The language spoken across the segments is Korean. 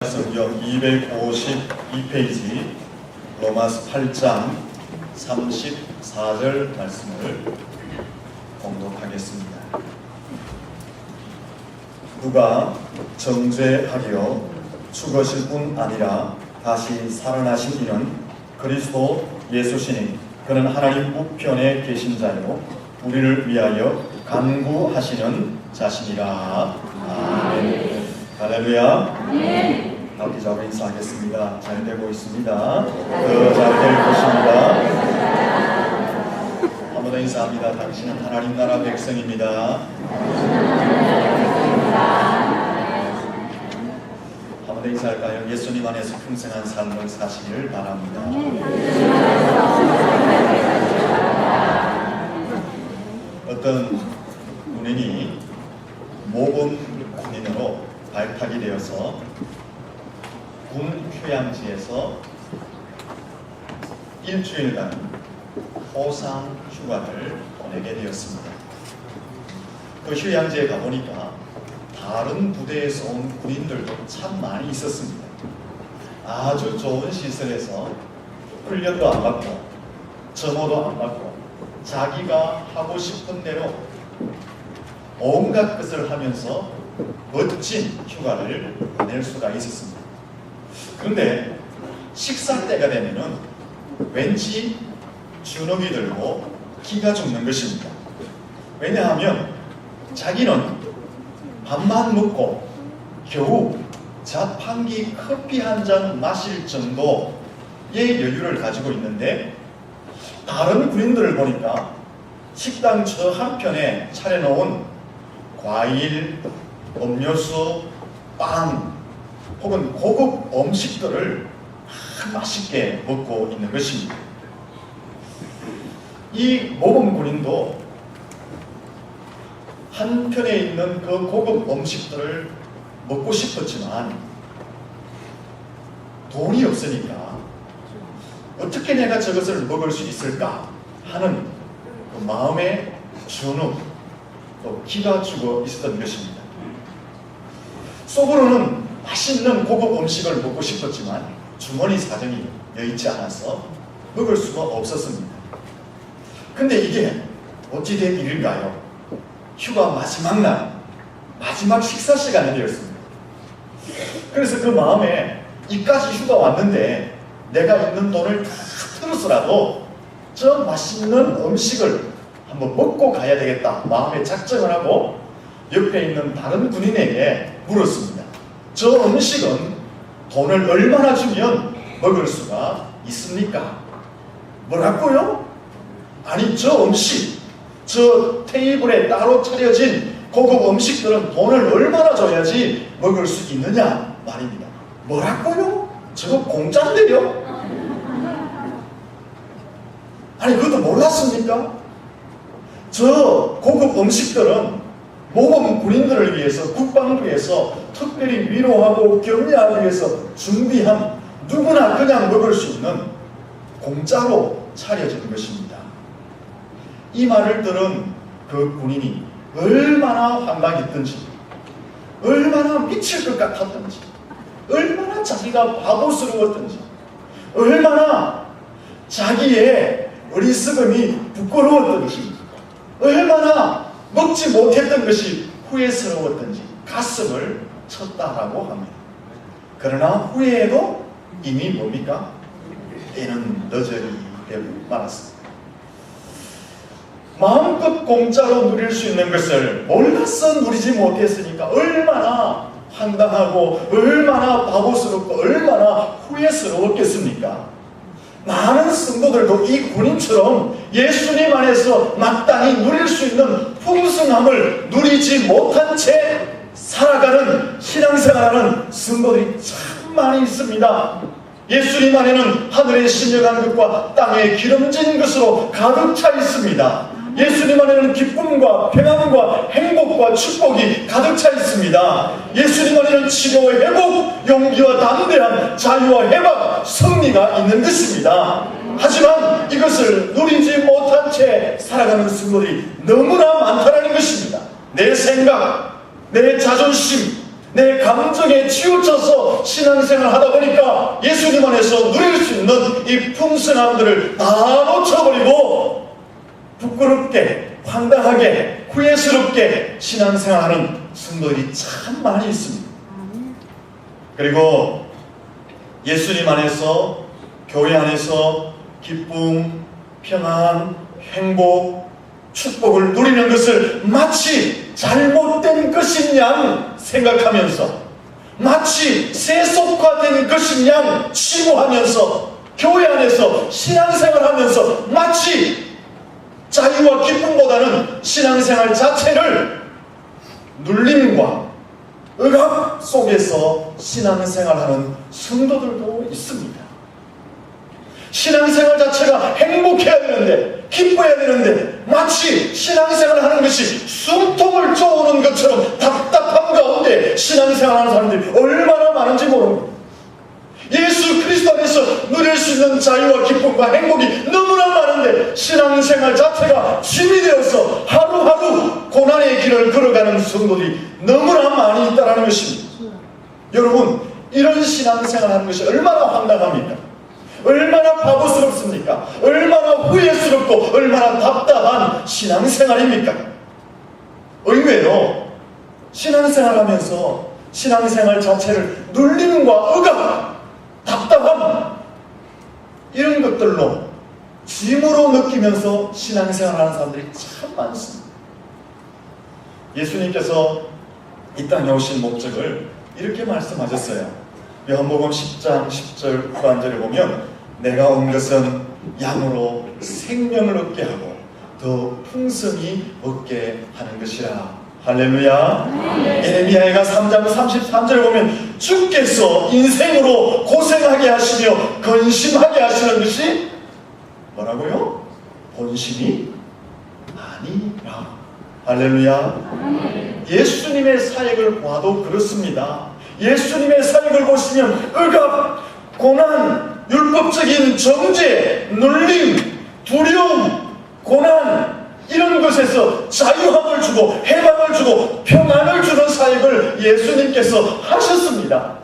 성경 252페이지 로마서 8장 34절 말씀을 공독하겠습니다. 누가 정죄하려 죽으실 뿐 아니라 다시 살아나신 이는 그리스도 예수시니 그는 하나님 우편에 계신 자요 우리를 위하여 간구하시는 자신이라. 아멘. 할렐루야. 아멘. 기자로 인사하겠습니다. 잘 되고 있습니다. 더 잘 될 것입니다. 한번 더 인사합니다. 당신은 하나님 나라 백성입니다. 한번 더 인사할까요? 예수님 안에서 평생한 삶을 사시길 바랍니다. 어떤 군인이 모범 군인으로 발탁이 되어서 군 휴양지에서 일주일간 호상 휴가를 보내게 되었습니다. 그 휴양지에 가보니까 다른 부대에서 온 군인들도 참 많이 있었습니다. 아주 좋은 시설에서 훈련도 안 받고 점호도 안 받고 자기가 하고 싶은 대로 온갖 것을 하면서 멋진 휴가를 보낼 수가 있었습니다. 그런데 식사 때가 되면은 왠지 주눅이 들고 기가 죽는 것입니다. 왜냐하면 자기는 밥만 먹고 겨우 자판기 커피 한 잔 마실 정도의 여유를 가지고 있는데 다른 군인들을 보니까 식당 저 한편에 차려놓은 과일, 음료수, 빵 혹은 고급 음식들을 맛있게 먹고 있는 것입니다. 이 모범 군인도 한편에 있는 그 고급 음식들을 먹고 싶었지만 돈이 없으니까 어떻게 내가 저것을 먹을 수 있을까 하는 그 마음의 주눅 또 기가 죽어 있었던 것입니다. 속으로는 맛있는 고급 음식을 먹고 싶었지만 주머니 사정이 여의치 않아서 먹을 수가 없었습니다. 근데 이게 어찌 된 일일까요? 휴가 마지막 날 마지막 식사 시간이 되었습니다. 그래서 그 마음에 이까지 휴가 왔는데 내가 있는 돈을 다 틀어서라도 저 맛있는 음식을 한번 먹고 가야 되겠다 마음에 작정을 하고 옆에 있는 다른 군인에게 물었습니다. 저 음식은 돈을 얼마나 주면 먹을 수가 있습니까? 뭐라고요? 아니 저 음식, 저 테이블에 따로 차려진 고급 음식들은 돈을 얼마나 줘야지 먹을 수 있느냐 말입니다. 뭐라고요? 저거 공짜인데요? 아니 그것도 몰랐습니까? 저 고급 음식들은 모범 군인들을 위해서 국방부에서 특별히 위로하고 격려하기 위해서 준비한 누구나 그냥 먹을 수 있는 공짜로 차려진 것입니다. 이 말을 들은 그 군인이 얼마나 황당했던지 얼마나 미칠 것 같았던지 얼마나 자기가 바보스러웠던지 얼마나 자기의 어리석음이 부끄러웠던지 얼마나 먹지 못했던 것이 후회스러웠던지 가슴을 쳤다라고 합니다. 그러나 후회에도 이미 뭡니까? 때는 늦어리 되고 말았습니다. 마음껏 공짜로 누릴 수 있는 것을 몰라서 누리지 못했으니까 얼마나 황당하고 얼마나 바보스럽고 얼마나 후회스러웠겠습니까? 많은 성도들도 이 군인처럼 예수님 안에서 마땅히 누릴 수 있는 풍성함을 누리지 못한 채 살아가는 신앙생활하는 성도들이 참 많이 있습니다. 예수님 안에는 하늘의 신령한 것과 땅의 기름진 것으로 가득 차 있습니다. 예수님 안에는 기쁨과 평안과 행복과 축복이 가득 차 있습니다. 예수님 안에는 치료와 회복, 용기와 담대한 자유와 해방, 승리가 있는 것입니다. 하지만 이것을 누리지 못한 채 살아가는 성도들이 너무나 많다는 것입니다. 내 생각, 내 자존심, 내 감정에 치우쳐서 신앙생활 하다 보니까 예수님 안에서 누릴 수 있는 이 풍성함들을 다 놓쳐버리고 부끄럽게, 황당하게, 후회스럽게 신앙생활하는 성도들이 참 많이 있습니다. 그리고 예수님 안에서, 교회 안에서 기쁨, 평안, 행복, 축복을 누리는 것을 마치 잘못된 것인 양 생각하면서, 마치 세속화된 것인 양 치부하면서, 교회 안에서 신앙생활하면서 마치 자유와 기쁨보다는 신앙생활 자체를 눌림과 억압 속에서 신앙생활하는 성도들도 있습니다. 신앙생활 자체가 행복해야 되는데, 기뻐야 되는데 마치 신앙생활 하는 것이 숨통을 쪼우는 것처럼 답답한 가운데 신앙생활 하는 사람들이 얼마나 많은지 모릅니다. 예수 그리스도 안에서 누릴 수 있는 자유와 기쁨과 행복이 너무나 많은데 신앙생활 자체가 짐이 되어서 하루하루 고난의 길을 걸어가는 성도들이 너무나 많이 있다는 것입니다. 여러분, 이런 신앙생활 하는 것이 얼마나 황당합니까? 얼마나 바보스럽습니까? 얼마나 후회스럽고 얼마나 답답한 신앙생활입니까? 의외로 신앙생활하면서 신앙생활 자체를 눌림과 억압, 답답함, 이런 것들로 짐으로 느끼면서 신앙생활하는 사람들이 참 많습니다. 예수님께서 이 땅에 오신 목적을 이렇게 말씀하셨어요. 요한복음 10장 10절 후반절에 보면 내가 온 것은 양으로 생명을 얻게 하고 더 풍성히 얻게 하는 것이라. 할렐루야. 예레미야가 3장 33절에 보면 주께서 인생으로 고생하게 하시며 근심하게 하시는 것이 뭐라고요? 본심이 아니라. 할렐루야. 예수님의 사역을 봐도 그렇습니다. 예수님의 사역을 보시면 억압, 고난, 율법적인 정죄, 눌림, 두려움, 고난, 이런 것에서 자유함을 주고 해방을 주고 평안을 주는 사역을 예수님께서 하셨습니다.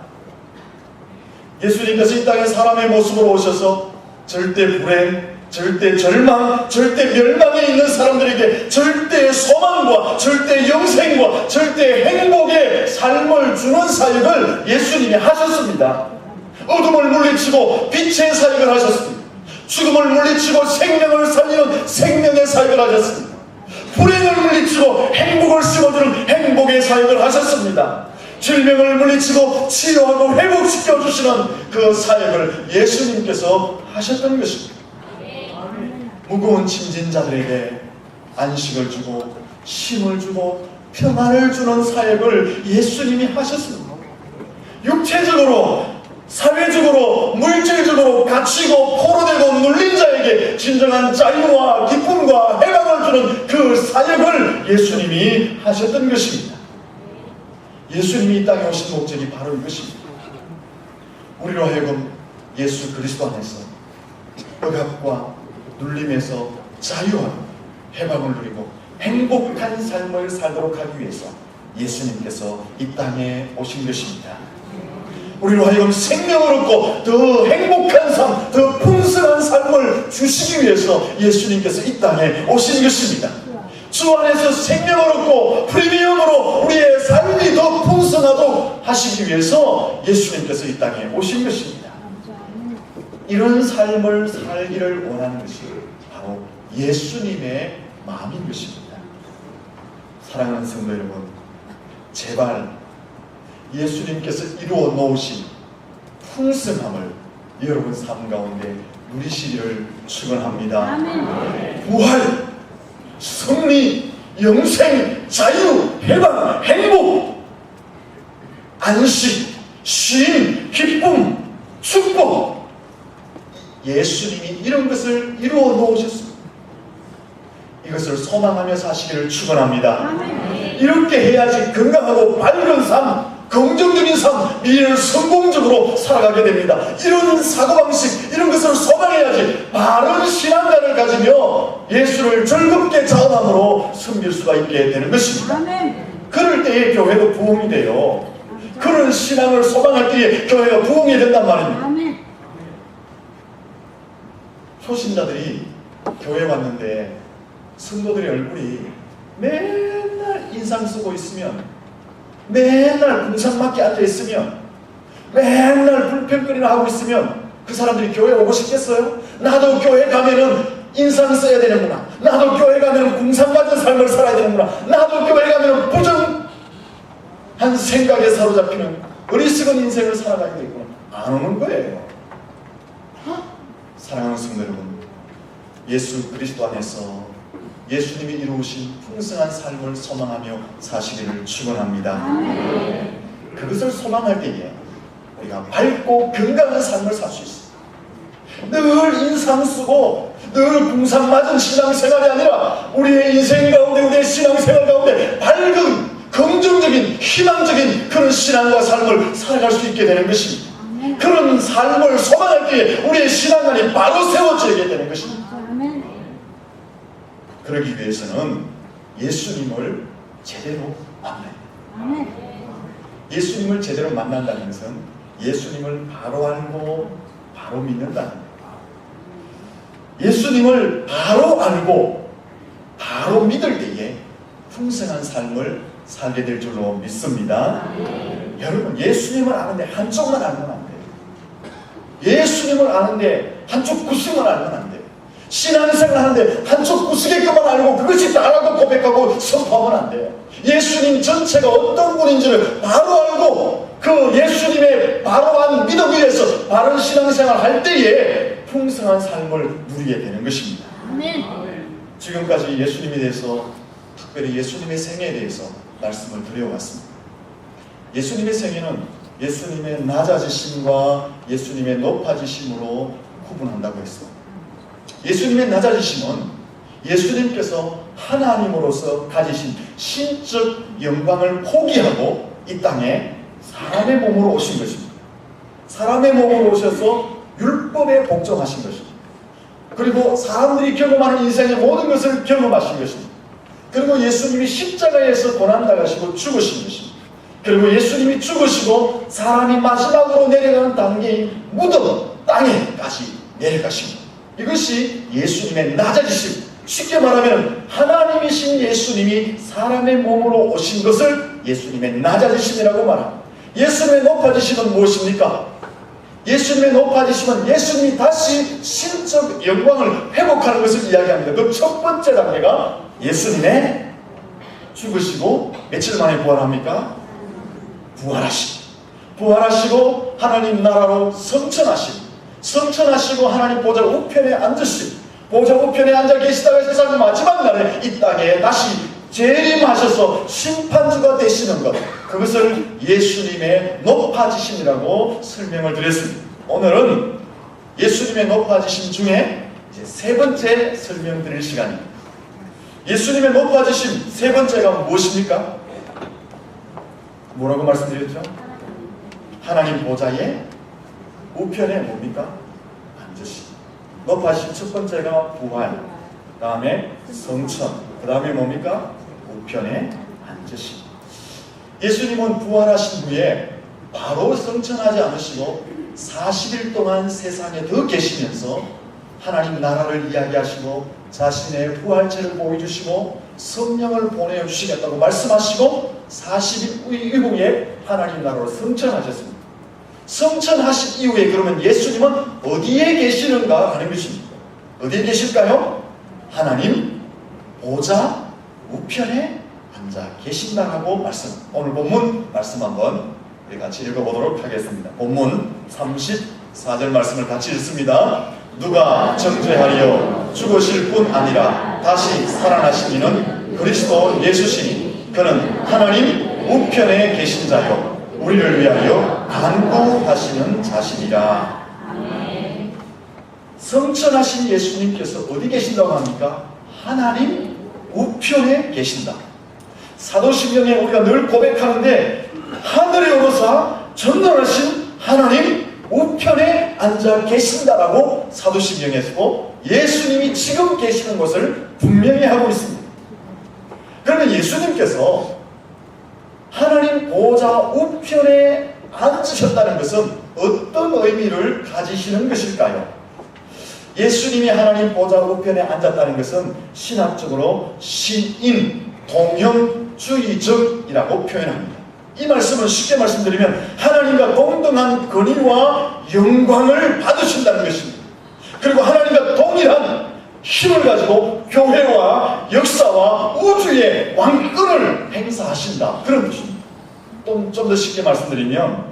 예수님께서 이 땅에 사람의 모습으로 오셔서 절대 불행, 절대 절망, 절대 멸망에 있는 사람들에게 절대 소망과 절대 영생과 절대 행복의 삶을 주는 사역을 예수님이 하셨습니다. 어둠을 물리치고 빛의 사역을 하셨습니다. 죽음을 물리치고 생명을 살리는 생명의 사역을 하셨습니다. 불행을 물리치고 행복을 심어주는 행복의 사역을 하셨습니다. 질병을 물리치고 치료하고 회복시켜 주시는 그 사역을 예수님께서 하셨던 것입니다. 무거운 짐진 자들에게 안식을 주고 힘을 주고 평안을 주는 사역을 예수님이 하셨습니다. 육체적으로, 사회적으로, 물질적으로 갇히고 포로되고 눌린 자에게 진정한 자유와 기쁨과 해방을 주는 그 사역을 예수님이 하셨던 것입니다. 예수님이 이 땅에 오신 목적이 바로 이것입니다. 우리로 하여금 예수 그리스도 안에서 억압과 눌림에서 자유하고 해방을 누리고 행복한 삶을 살도록 하기 위해서 예수님께서 이 땅에 오신 것입니다. 우리로 하여금 생명을 얻고 더 행복한 삶, 더 풍성한 삶을 주시기 위해서 예수님께서 이 땅에 오신 것입니다. 주 안에서 생명을 얻고 프리미엄으로 우리의 삶이 더 풍성하도록 하시기 위해서 예수님께서 이 땅에 오신 것입니다. 이런 삶을 살기를 원하는 것이 바로 예수님의 마음인 것입니다. 사랑하는 성도 여러분, 제발 예수님께서 이루어 놓으신 풍성함을 여러분 삶 가운데 누리시기를 축원합니다. 부활, 승리, 영생, 자유, 해방, 행복, 안식, 쉼, 기쁨, 축복, 예수님이 이런 것을 이루어 놓으셨습니다. 이것을 소망하며 사시기를 축원합니다. 이렇게 해야지 건강하고 밝은 삶, 긍정적인 삶, 미래를 성공적으로 살아가게 됩니다. 이런 사고방식, 이런 것을 소망해야지 바른 신앙관을 가지며 예수를 즐겁게 자원함으로 섬길 수가 있게 되는 것입니다. 그럴 때에 교회도 부흥이 돼요. 그런 신앙을 소망할 때에 교회가 부흥이 된단 말입니다. 아멘. 초신자들이 교회 왔는데 성도들의 얼굴이 맨날 인상 쓰고 있으면, 맨날 궁상맞게 앉아있으면, 맨날 불평거리나 하고 있으면 그 사람들이 교회 오고 싶겠어요? 나도 교회 가면은 인상 써야 되는구나, 나도 교회 가면은 궁상맞은 삶을 살아야 되는구나, 나도 교회 가면은 부정한 생각에 사로잡히는 어리석은 인생을 살아가야 되겠구나, 안 오는 거예요. 사랑하는 성도 여러분, 예수 그리스도 안에서 예수님이 이루신 풍성한 삶을 소망하며 사시기를 축원합니다. 그것을 소망할 때에 우리가 밝고 건강한 삶을 살 수 있어요. 늘 인상 쓰고 늘 궁상맞은 신앙생활이 아니라 우리의 인생 가운데, 우리의 신앙생활 가운데 밝은 긍정적인 희망적인 그런 신앙과 삶을 살아갈 수 있게 되는 것입니다. 그런 삶을 소망할 때에 우리의 신앙관이 바로 세워지게 되는 것입니다. 그러기 위해서는 예수님을 제대로 만나야 돼요. 예수님을 제대로 만난다는 것은 예수님을 바로 알고 바로 믿는다는 거예요. 예수님을 바로 알고 바로 믿을 때에 풍성한 삶을 살게 될 줄로 믿습니다. 여러분, 예수님을 아는데 한쪽만 알면 안 돼요. 예수님을 아는데 한쪽 구석만 알면 안 돼요. 신앙생활 하는데 한쪽 구석의 것만 알고 그것이 다라고 고백하고 선포하면 안 돼요. 예수님 전체가 어떤 분인지를 바로 알고 그 예수님의 바로한 믿음 위에서 바른 신앙생활 할 때에 풍성한 삶을 누리게 되는 것입니다. 아멘. 지금까지 예수님에 대해서, 특별히 예수님의 생애에 대해서 말씀을 드려왔습니다. 예수님의 생애는 예수님의 낮아지심과 예수님의 높아지심으로 구분한다고 했어요. 예수님의 낮아지심은 예수님께서 하나님으로서 가지신 신적 영광을 포기하고 이 땅에 사람의 몸으로 오신 것입니다. 사람의 몸으로 오셔서 율법에 복종하신 것입니다. 그리고 사람들이 경험하는 인생의 모든 것을 경험하신 것입니다. 그리고 예수님이 십자가에서 고난당하시고 죽으신 것입니다. 그리고 예수님이 죽으시고 사람이 마지막으로 내려가는 단계인 무덤 땅에까지 내려가신 것, 이것이 예수님의 낮아지심, 쉽게 말하면 하나님이신 예수님이 사람의 몸으로 오신 것을 예수님의 낮아지심이라고 말합니다. 예수님의 높아지심은 무엇입니까? 예수님의 높아지심은 예수님이 다시 신적 영광을 회복하는 것을 이야기합니다. 그 첫 번째 단계가 예수님의 죽으시고 며칠 만에 부활합니까? 부활하시고 하나님 나라로 성천하시고 하나님 보좌 우편에 앉으시고, 보좌 우편에 앉아 계시다가 세상 마지막 날에 이 땅에 다시 재림하셔서 심판주가 되시는 것, 그것을 예수님의 높아지심이라고 설명을 드렸습니다. 오늘은 예수님의 높아지심 중에 이제 세 번째 설명드릴 시간입니다. 예수님의 높아지심 세 번째가 무엇입니까? 뭐라고 말씀드렸죠? 하나님 보좌의 우편에 뭡니까? 앉으심. 높아지심 첫 번째가 부활, 그 다음에 성천, 그 다음에 뭡니까? 우편에 앉으심. 예수님은 부활하신 후에 바로 성천하지 않으시고 40일 동안 세상에 더 계시면서 하나님 나라를 이야기하시고 자신의 부활체를 보여주시고 성령을 보내주시겠다고 말씀하시고 40일 이후에 하나님 나라로 성천하셨습니다. 성천하신 이후에 그러면 예수님은 어디에 계시는가 하는 것입니다. 어디에 계실까요? 하나님 보좌 우편에 앉아 계신다라고 말씀. 오늘 본문 말씀 한번 우리 같이 읽어보도록 하겠습니다. 본문 34절 말씀을 같이 읽습니다. 누가 정죄하리요? 죽으실 뿐 아니라 다시 살아나신 이는 그리스도 예수시니 그는 하나님 우편에 계신 자요 우리를 위하여 간구하시는 자신이라. 성천하신 예수님께서 어디 계신다고 합니까? 하나님 우편에 계신다. 사도신경에 우리가 늘 고백하는데 하늘에 오르사 전능하신 하나님 우편에 앉아 계신다라고 사도신경에서 예수님이 지금 계시는 것을 분명히 하고 있습니다. 그러면 예수님께서 하나님 보좌 우편에 앉으셨다는 것은 어떤 의미를 가지시는 것일까요? 예수님이 하나님 보좌 우편에 앉았다는 것은 신학적으로 신인, 동형주의적이라고 표현합니다. 이 말씀을 쉽게 말씀드리면 하나님과 동등한 권위와 영광을 받으신다는 것입니다. 그리고 하나님과 동일한 힘을 가지고 교회와 역사와 우주의 왕권을 행사하신다, 그런 뜻입니다. 좀 더 쉽게 말씀드리면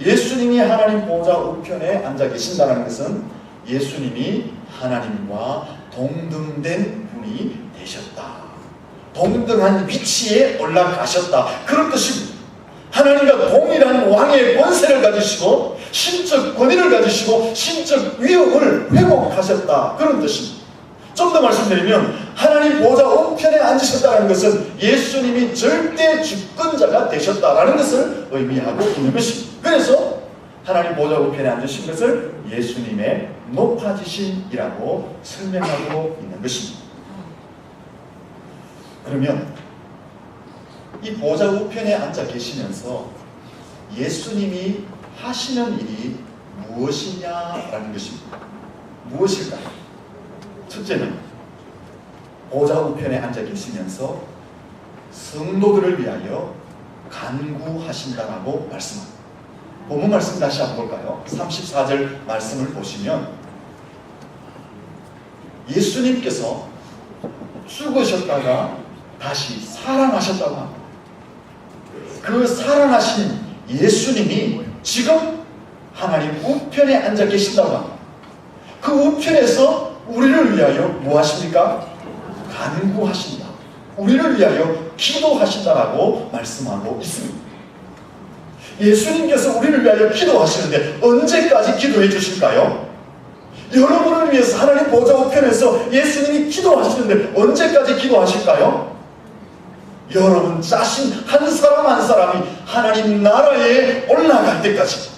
예수님이 하나님 보좌 우편에 앉아 계신다는 것은 예수님이 하나님과 동등된 분이 되셨다, 동등한 위치에 올라가셨다, 그런 뜻입니다. 하나님과 동일한 왕의 권세를 가지시고 신적 권위를 가지시고 신적 위엄을 회복하셨다, 그런 뜻입니다. 좀 더 말씀드리면 하나님 보좌 우편에 앉으셨다는 것은 예수님이 절대 주권자가 되셨다라는 것을 의미하고 있는 것입니다. 그래서 하나님 보좌 우편에 앉으신 것을 예수님의 높아지심이라고 설명하고 있는 것입니다. 그러면 이 보좌 우편에 앉아 계시면서 예수님이 하시는 일이 무엇이냐라는 것입니다. 무엇일까요? 첫째는 보좌 우편에 앉아 계시면서 성도들을 위하여 간구하신다라고 말씀합니다. 본문 말씀 다시 한번 볼까요? 34절 말씀을 보시면 예수님께서 죽으셨다가 다시 살아나셨다고 합니다. 그 살아나신 예수님이 지금 하나님 우편에 앉아 계신다고 합니다. 그 우편에서 우리를 위하여 무엇하십니까? 간구하신다, 우리를 위하여 기도하신다라고 말씀하고 있습니다. 예수님께서 우리를 위하여 기도하시는데 언제까지 기도해 주실까요? 여러분을 위해서 하나님 보좌 우편에서 예수님이 기도하시는데 언제까지 기도하실까요? 여러분 자신 한 사람 한 사람이 하나님 나라에 올라갈 때까지,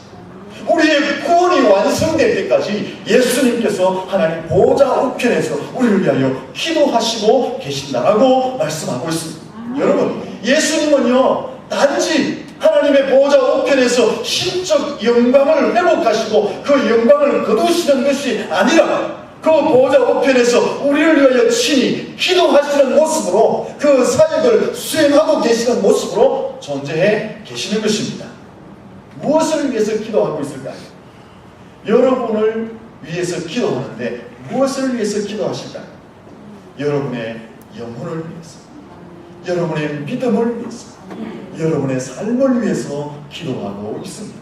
우리의 구원이 완성될 때까지 예수님께서 하나님 보좌 우편에서 우리를 위하여 기도하시고 계신다라고 말씀하고 있습니다. 여러분, 예수님은요 단지 하나님의 보좌 우편에서 신적 영광을 회복하시고 그 영광을 거두시는 것이 아니라 그 보좌 우편에서 우리를 위하여 친히 기도하시는 모습으로 그 사역을 수행하고 계시는 모습으로 존재해 계시는 것입니다. 무엇을 위해서 기도하고 있을까요? 여러분을 위해서 기도하는데 무엇을 위해서 기도하실까요? 여러분의 영혼을 위해서, 여러분의 믿음을 위해서, 여러분의 삶을 위해서 기도하고 있습니다.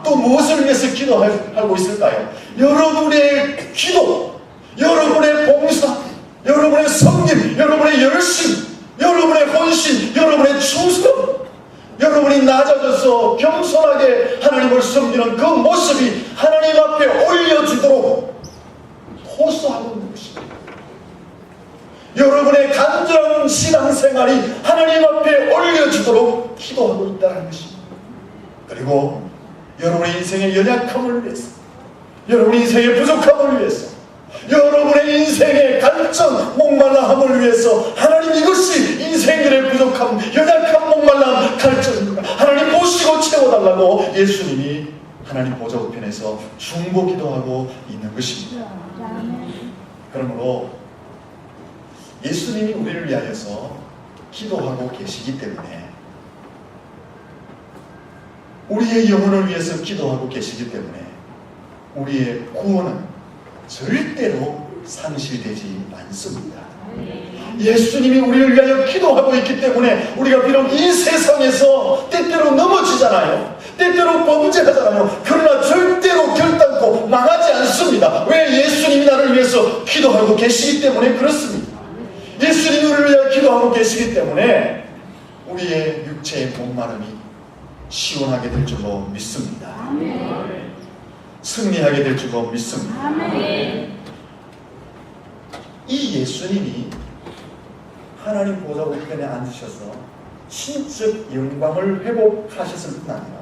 또 무엇을 위해서 기도하고 있을까요? 여러분의 기도, 여러분의 봉사, 여러분의 섬김, 여러분의 열심, 여러분의 헌신, 여러분의 충성, 여러분이 낮아져서 겸손하게 하나님을 섬기는 그 모습이 하나님 앞에 올려지도록 호소하고 있는 것입니다. 여러분의 간절한 신앙생활이 하나님 앞에 올려지도록 기도하고 있다는 것입니다. 그리고 여러분의 인생의 연약함을 위해서, 여러분의 인생의 부족함을 위해서, 여러분의 인생의 간증, 목말라함을 위해서 하나님 이것이 인생들의 부족함, 연약함, 목말라함, 갈증입니다. 하나님 보시고 채워달라고 예수님이 하나님 보좌 우편에서 중보기도하고 있는 것입니다. 그러므로 예수님이 우리를 위하여서 기도하고 계시기 때문에, 우리의 영혼을 위해서 기도하고 계시기 때문에 우리의 구원은 절대로 상실되지 않습니다. 예수님이 우리를 위하여 기도하고 있기 때문에 우리가 비록 이 세상에서 때때로 넘어지잖아요, 때때로 범죄하잖아요. 그러나 절대로 결단코 망하지 않습니다. 왜? 예수님이 나를 위해서 기도하고 계시기 때문에 그렇습니다. 예수님이 우리를 위하여 기도하고 계시기 때문에 우리의 육체의 목마름이 시원하게 될 줄로 믿습니다. 승리하게 될 줄로 믿습니다. 이 예수님이 하나님 보좌 우편에 앉으셔서 신적 영광을 회복하셨을 뿐 아니라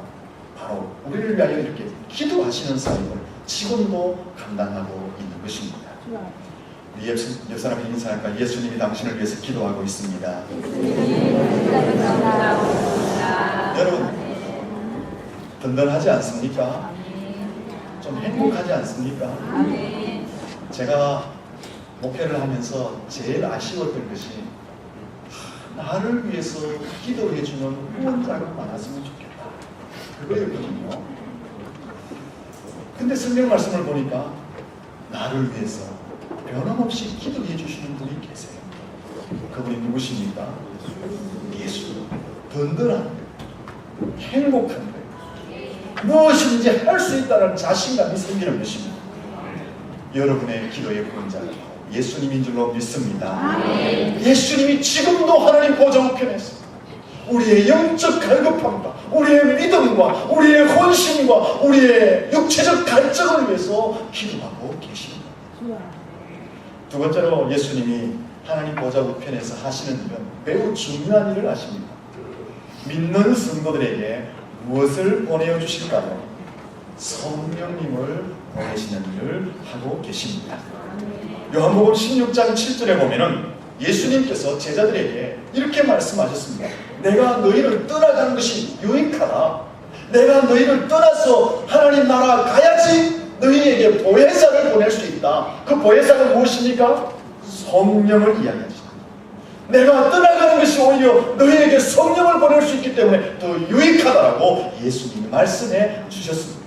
바로 우리를 위하여 이렇게 기도하시는 사역을 지금도 감당하고 있는 것입니다. 우리 옆 사람의 인사할까? 예수님이 당신을 위해서 기도하고 있습니다. 여러분, 든든하지 않습니까? 좀 행복하지 않습니까? 제가 목회를 하면서 제일 아쉬웠던 것이 나를 위해서 기도해주는 후원자가 많았으면 좋겠다, 그거였거든요. 근데 성경 말씀을 보니까 나를 위해서 변함없이 기도해 주시는 분이 계세요. 그분이 누구십니까? 예수. 든든한, 행복한, 무엇인지 할 수 있다는 자신감이 생기는 것입니다. 여러분의 기도의 후원자가 예수님인 줄로 믿습니다. 예수님이 지금도 하나님 보좌 우편에서 우리의 영적 갈급함과 우리의 믿음과 우리의 헌신과 우리의 육체적 갈증을 위해서 기도하고 계십니다. 두 번째로 예수님이 하나님 보좌 우편에서 하시는 일은 매우 중요한 일을 하십니다. 믿는 성도들에게 무엇을 보내어 주실까요? 성령님을 보내시는 일을 하고 계십니다. 요한복음 16장 7절에 보면은 예수님께서 제자들에게 이렇게 말씀하셨습니다. 내가 너희를 떠나가는 것이 유익하다. 내가 너희를 떠나서 하나님 나라 가야지 너희에게 보혜사를 보낼 수 있다. 그 보혜사가 무엇입니까? 성령을 이야기하십니다. 내가 떠나가는 것이 오히려 너희에게 성령을 보낼 수 있기 때문에 더 유익하다라고 예수님이 말씀해 주셨습니다.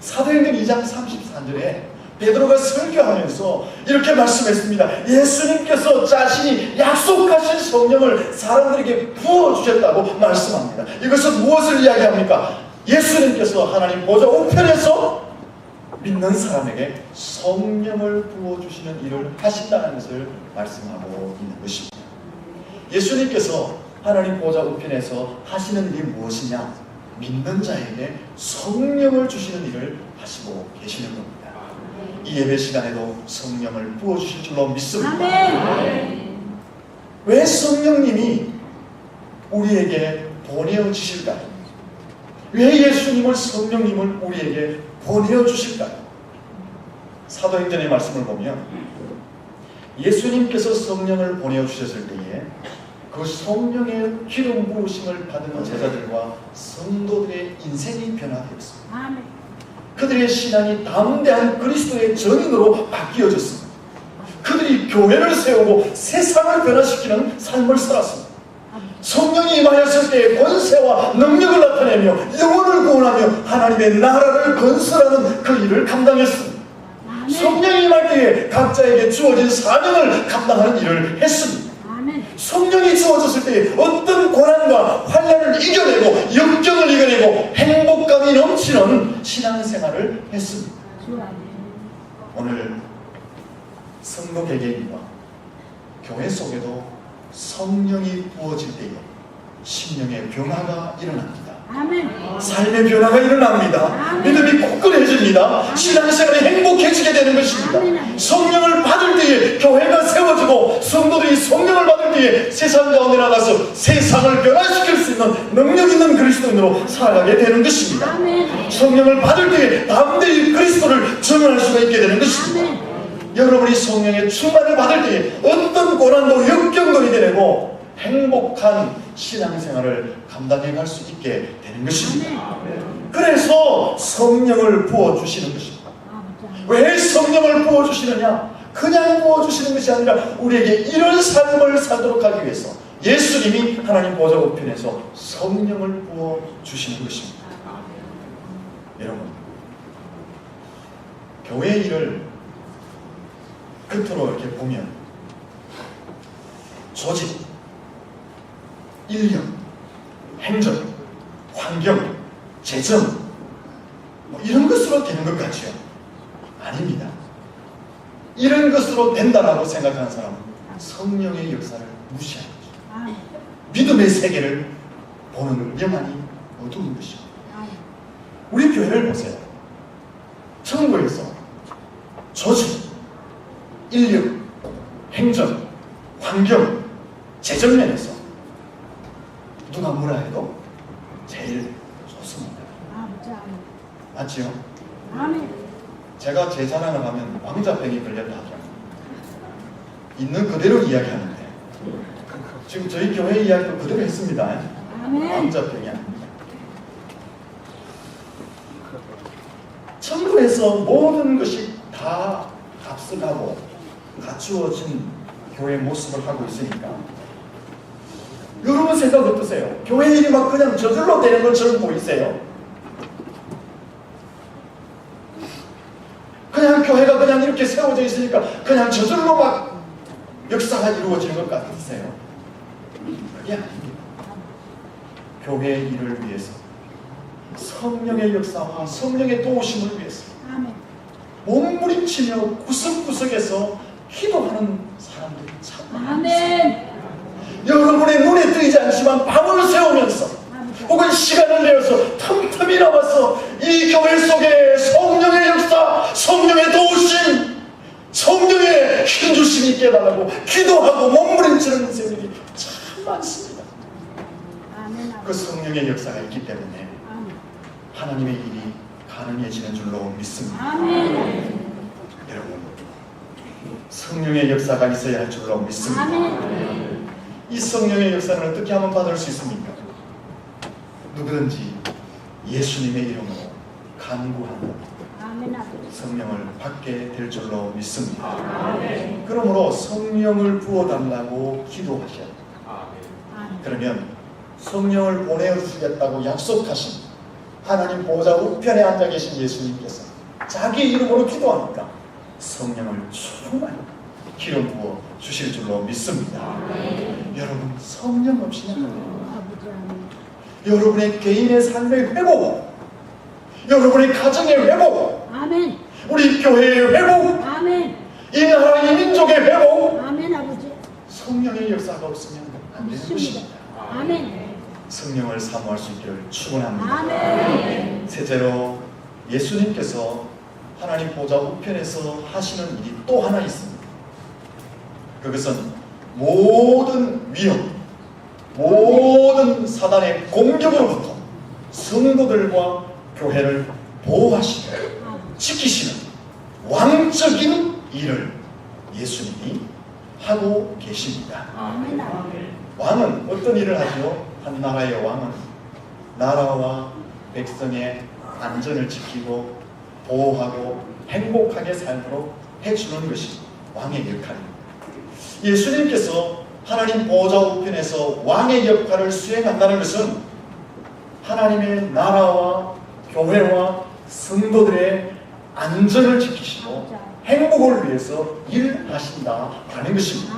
사도행전 2장 33절에 베드로가 설교하면서 이렇게 말씀했습니다. 예수님께서 자신이 약속하신 성령을 사람들에게 부어주셨다고 말씀합니다. 이것은 무엇을 이야기합니까? 예수님께서 하나님 보좌 우편에서 믿는 사람에게 성령을 부어주시는 일을 하신다는 것을 말씀하고 있는 것입니다. 예수님께서 하나님 보좌 우편에서 하시는 일이 무엇이냐? 믿는 자에게 성령을 주시는 일을 하시고 계시는 겁니다. 이 예배 시간에도 성령을 부어주실 줄로 믿습니다. 아멘. 왜 성령님이 우리에게 보내어 주실까요? 왜 예수님을 성령님을 우리에게 보내어 주실까요? 사도행전의 말씀을 보면 예수님께서 성령을 보내어 주셨을 때에 그 성령의 기름 부으심을 받은 제자들과 성도들의 인생이 변화되었습니다. 아멘. 그들의 신앙이 담대한 그리스도의 전인으로 바뀌어졌습니다. 그들이 교회를 세우고 세상을 변화시키는 삶을 살았습니다. 성령이 임하였을 때의 권세와 능력을 나타내며 영혼을 구원하며 하나님의 나라를 건설하는 그 일을 감당했습니다. 성령이 임할 때에 각자에게 주어진 사명을 감당하는 일을 했습니다. 성령이 주어졌을 때 어떤 고난과 환난을 이겨내고 역경을 이겨내고 행복감이 넘치는 신앙생활을 했습니다. 오늘 성도 개개인과 교회 속에도 성령이 부어질 때에 심령의 변화가 일어납니다. 아멘. 삶의 변화가 일어납니다. 아멘. 믿음이 굳건해집니다. 신앙생활이 행복해지게 되는 것입니다. 아멘. 성령을 받을 때에 교회가 세워지고 성도들이 성령을 받을 때에 세상 가운데 나가서 세상을 변화시킬 수 있는 능력 있는 그리스도인으로 살아가게 되는 것입니다. 아멘. 성령을 받을 때에 담대히 그리스도를 증언할 수가 있게 되는 것입니다. 아멘. 여러분이 성령의 충만을 받을 때에 어떤 고난도 역경도 이겨내고 행복한 신앙생활을 감당해갈 수 있게 되는 것입니다. 그래서 성령을 부어주시는 것입니다. 왜 성령을 부어주시느냐? 그냥 부어주시는 것이 아니라 우리에게 이런 삶을 살도록 하기 위해서 예수님이 하나님 보좌 우편에서 성령을 부어주시는 것입니다. 여러분, 교회 일을 끝으로 이렇게 보면 조직, 인력, 행정, 환경, 재정 이런 것으로 되는 것 같죠? 아닙니다. 이런 것으로 된다라고 생각하는 사람은 성령의 역사를 무시하는 거죠. 믿음의 세계를 보는 영안이 어두운 것이죠. 우리 교회를 보세요. 정부에서 조직, 인력, 행정, 환경, 재정 면에서 누가 뭐라 해도 제일 좋습니다. 맞지요? 제가 제 자랑을 하면 왕자병이 걸렸다 하잖아요. 있는 그대로 이야기하는데 지금 저희 교회 이야기도 그대로 했습니다. 왕자병이 아닙니다. 천국에서 모든 것이 다 앞서가고 갖추어진 교회 모습을 하고 있으니까 여러분 생각 어떠세요? 교회 일이 막 그냥 저절로 되는 것처럼 보이세요? 그냥 교회가 그냥 이렇게 세워져 있으니까 그냥 저절로 막 역사가 이루어지는 것 같으세요? 그게 아닙니다. 교회의 일을 위해서 성령의 역사와 성령의 도우심을 위해서 몸부림치며 구석구석에서 기도하는 사람들이 참 많습니다. 여러분의 눈에 뜨이지 않지만 밤을 새우면서 혹은 시간을 내어서 틈틈이 나와서 이 교회 속에 성령의 역사, 성령의 도우심, 성령의 힘주심이 있게 해달라고 기도하고 몸부림치는 인생들이 참 많습니다. 그 성령의 역사가 있기 때문에 하나님의 일이 가능해지는 줄로 믿습니다. 여러분, 성령의 역사가 있어야 할 줄로 믿습니다. 이 성령의 역사를 어떻게 하면 받을 수 있습니까? 누구든지 예수님의 이름으로 간구하는 성령을 받게 될 줄로 믿습니다. 그러므로 성령을 부어달라고 기도하셔야 합니다. 그러면 성령을 보내주시겠다고 약속하신 하나님 보좌 우편에 앉아 계신 예수님께서 자기 이름으로 기도하니까 성령을 충만히 기름 부어 주실 줄로 믿습니다. 여러분, 성령 없이는 안 돼요. 여러분의 개인의 삶의 회복, 여러분의 가정의 회복, 우리 교회의 회복, 이 나라 이 민족의 회복, 성령의 역사가 없으면 안 되는 것입니다. 성령을 사모할 수 있기를 축원합니다. 셋째로 예수님께서 하나님 보좌 우편에서 하시는 일이 또 하나 있습니다. 그것은 모든 위험, 모든 사단의 공격으로부터 성도들과 교회를 보호하시고 지키시는 왕적인 일을 예수님이 하고 계십니다. 왕은 어떤 일을 하죠? 한 나라의 왕은 나라와 백성의 안전을 지키고 보호하고 행복하게 살도록 해주는 것이 왕의 역할입니다. 예수님께서 하나님 보좌 우편에서 왕의 역할을 수행한다는 것은 하나님의 나라와 교회와 성도들의 안전을 지키시고 행복을 위해서 일하신다라는 것입니다.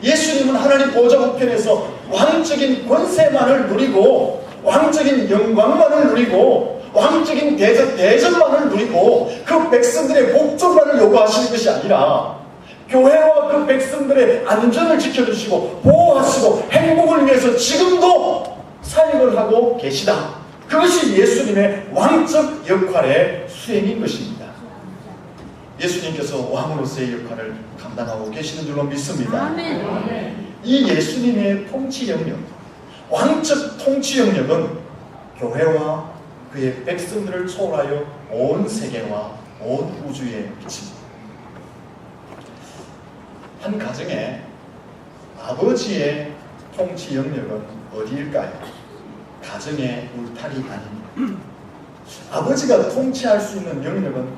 예수님은 하나님 보좌 우편에서 왕적인 권세만을 누리고 왕적인 영광만을 누리고 왕적인 대접만을 누리고 그 백성들의 복종만을 요구하시는 것이 아니라 교회와 그 백성들의 안전을 지켜주시고 보호하시고 행복을 위해서 지금도 사역을 하고 계시다. 그것이 예수님의 왕적 역할의 수행인 것입니다. 예수님께서 왕으로서의 역할을 감당하고 계시는 줄로 믿습니다. 이 예수님의 통치 영역, 왕적 통치 영역은 교회와 그의 백성들을 초월하여 온 세계와 온 우주에 미칩니다. 한 가정에 아버지의 통치 영역은 어디일까요? 가정의 울타리 아닙니다. 아버지가 통치할 수 있는 영역은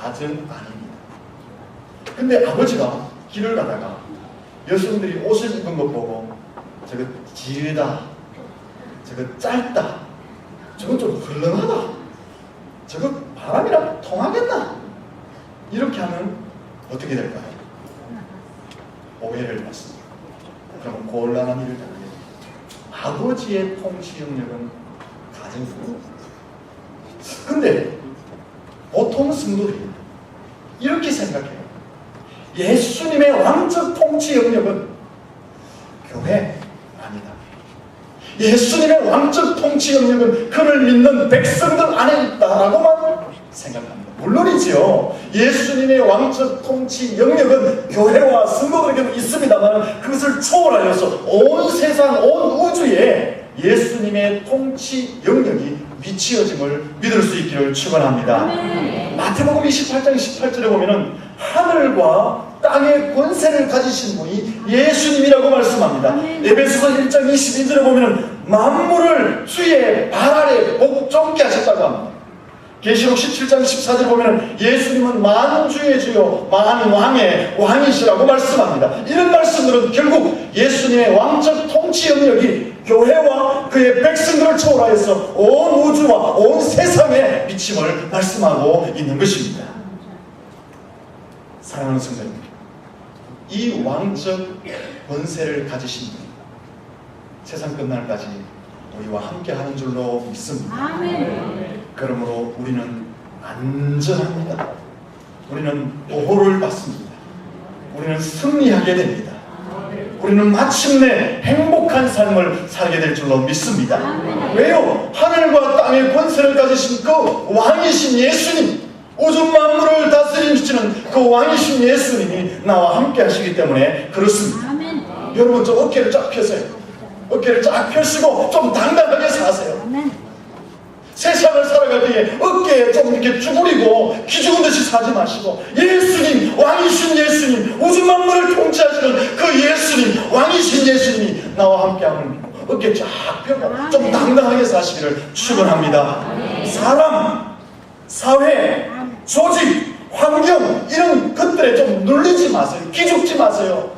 가정 아닙니다. 근데 아버지가 길을 가다가 여성들이 옷을 입은 것 보고 저거 지르다, 저거 짧다, 저거 좀 헐렁하다, 저거 바람이랑 통하겠나? 이렇게 하면 어떻게 될까요? 오해를 받습니다. 그러면 곤란한 일을 당하게 됩니다. 아버지의 통치 영역은 가정입니다. 근데 보통 성도들이 이렇게 생각해요. 예수님의 왕적 통치 영역은 교회 아니다. 예수님의 왕적 통치 영역은 그를 믿는 백성들 안에 있다라고만 생각합니다. 물론이지요. 예수님의 왕적 통치 영역은 교회와 성도들에게도 있습니다만 그것을 초월하여서 온 세상, 온 우주에 예수님의 통치 영역이 미치어짐을 믿을 수 있기를 축원합니다. 마태복음 28장 18절에 보면은 하늘과 땅의 권세를 가지신 분이 예수님이라고 말씀합니다. 에베소서 1장 22절에 보면은 만물을 주의 발 아래 복종케 하셨다고 합니다. 계시록 17장 14절에 보면 예수님은 만주의 주요 만왕의 왕이시라고 말씀합니다. 이런 말씀들은 결국 예수님의 왕적 통치 영역이 교회와 그의 백성들을 초월하여서 온 우주와 온 세상에 미침을 말씀하고 있는 것입니다. 사랑하는 성도님, 이 왕적 권세를 가지신 분, 세상 끝날까지 우리와 함께하는 줄로 믿습니다. 아멘. 그러므로 우리는 안전합니다. 우리는 보호를 받습니다. 우리는 승리하게 됩니다. 우리는 마침내 행복한 삶을 살게 될 줄로 믿습니다. 왜요? 하늘과 땅의 권세를 가지신 그 왕이신 예수님, 우주 만물을 다스리시는 그 왕이신 예수님이 나와 함께 하시기 때문에 그렇습니다. 여러분, 좀 어깨를 쫙 펴세요. 어깨를 쫙 펴시고 좀 당당하게 사세요. 세상을 살아갈 때에 어깨에 좀 이렇게 쭈그리고 기죽은 듯이 사지 마시고, 예수님, 왕이신 예수님, 우주 만물을 통치하시는 그 예수님, 왕이신 예수님이 나와 함께하는 어깨 쫙 펴고 좀 당당하게 사시기를 축원합니다. 사람, 사회, 조직, 환경 이런 것들에 좀 눌리지 마세요. 기죽지 마세요.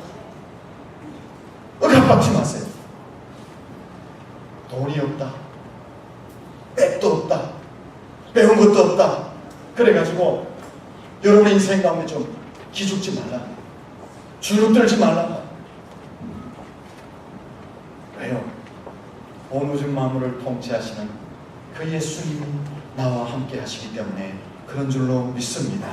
억압받지 마세요. 돈이 없다, 백도 없다, 배운 것도 없다, 그래가지고 여러분의 인생 가운데 좀 기죽지 말라, 주눅들지 말라. 왜요? 온 우주 만물을 통치하시는 그 예수님이 나와 함께 하시기 때문에 그런 줄로 믿습니다.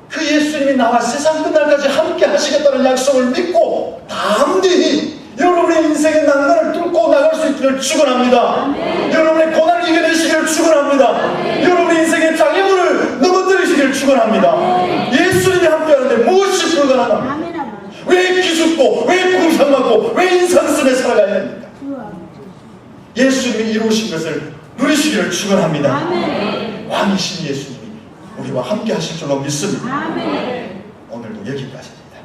그 예수님이 나와 세상 끝날까지 함께 하시겠다는 약속을 믿고 담대히 여러분의 인생의 난간을 뚫고 나갈 수 있기를 축원합니다. 여러분의 고난을 이겨내시기를 축원합니다. 여러분의 인생의 장애물을 넘어뜨리시기를 축원합니다. 예수님이 함께하는데 무엇이 불가능합니까? 왜 기죽고, 왜 공상하고, 왜 인상심에 살아가야 됩니까? 예수님이 이루신 것을 누리시기를 축원합니다. 왕이신 예수님이 우리와 함께 하실 줄로 믿습니다. 오늘도 여기까지입니다.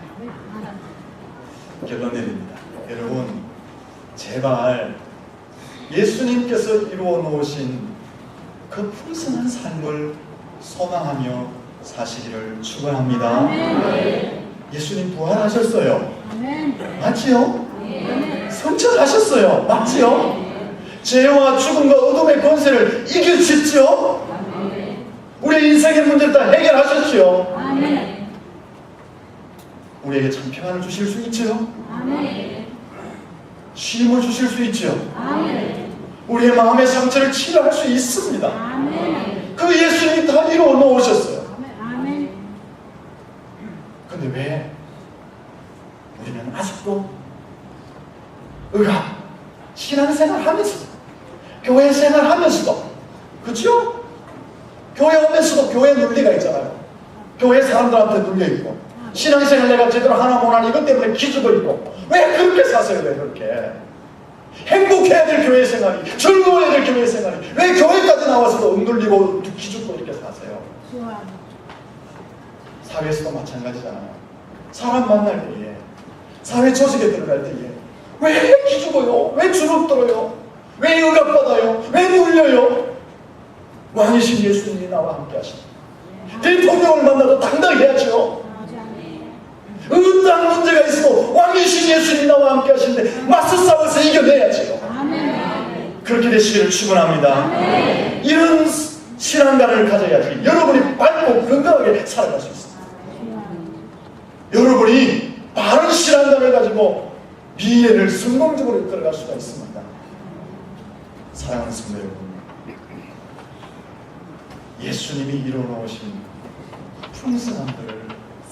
결론 내립니다. 여러분, 제발 예수님께서 이루어 놓으신 그 풍성한 삶을 소망하며 사시기를 축원합니다. 예수님 부활하셨어요. 맞지요? 성천하셨어요. 맞지요? 죄와 죽음과 어둠의 권세를 이기셨지요? 우리의 인생의 문제를 다 해결하셨지요? 우리에게 참 평안을 주실 수 있지요? 쉼을 주실 수 있지요? 우리의 마음의 상처를 치료할 수 있습니다. 그 예수님이 다 이루어 놓으셨어요. 근데 왜 우리는 아직도 신앙생활 하면서도, 교회 생활 하면서도, 그렇죠? 교회 오면서도 교회 논리가 있잖아요. 교회 사람들한테 눌려있고, 신앙생활 내가 제대로 하나 못하니 이것 때문에 기죽어 있고, 왜 그렇게 사세요? 왜 그렇게? 행복해야 될 교회 생활이, 즐거워야 될 교회 생활이, 왜 교회까지 나와서도 억눌리고 기죽고 이렇게 사세요? 사회에서도 마찬가지잖아요. 사람 만날 때에, 사회 조직에 들어갈 때에 왜 기죽어요? 왜 주눅들어요? 왜 억압받아요? 왜 눌려요? 왕이신 예수님이 나와 함께 하십니다. 대통령을 만나도 당당해야죠. 어떠한 문제가 있어도 왕이신 예수님이 나와 함께 하시는데 맞서 싸워서 이겨내야죠. 그렇게 되시기를 축원합니다. 이런 신앙관을 가져야지 여러분이 밝고 건강하게 살아갈 수 있습니다. 여러분이 바른 신앙관을 가지고 미래를 성공적으로 이끌어갈 수가 있습니다. 사랑하는 성도 여러분, 예수님이 이루어놓으신 풍성한 것을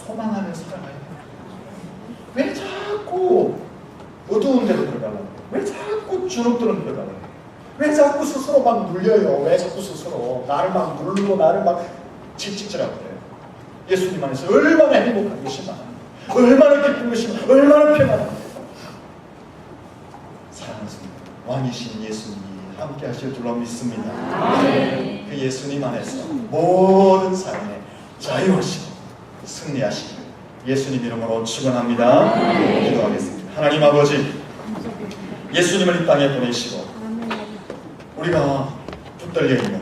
소망하며 살아가야 돼요. 왜 자꾸 어두운 데로 들어가려고? 왜 자꾸 주눅드는 들어가려고? 왜 자꾸 스스로 막 눌려요? 왜 자꾸 스스로 나를 막 누르고 나를 막 칙칙질하고 그래요? 예수님 안에서 얼마나 행복한 것이나, 얼마나 기쁜 것이나, 얼마나 평안합니다. 사랑하는 성도, 왕이신 예수님이 함께 하실 줄로 믿습니다. 그 예수님 안에서 모든 삶에 자유하시고 승리하시길 예수님 이름으로 축원합니다. 기도하겠습니다. 하나님 아버지, 예수님을 이 땅에 보내시고 우리가 붙들려 있는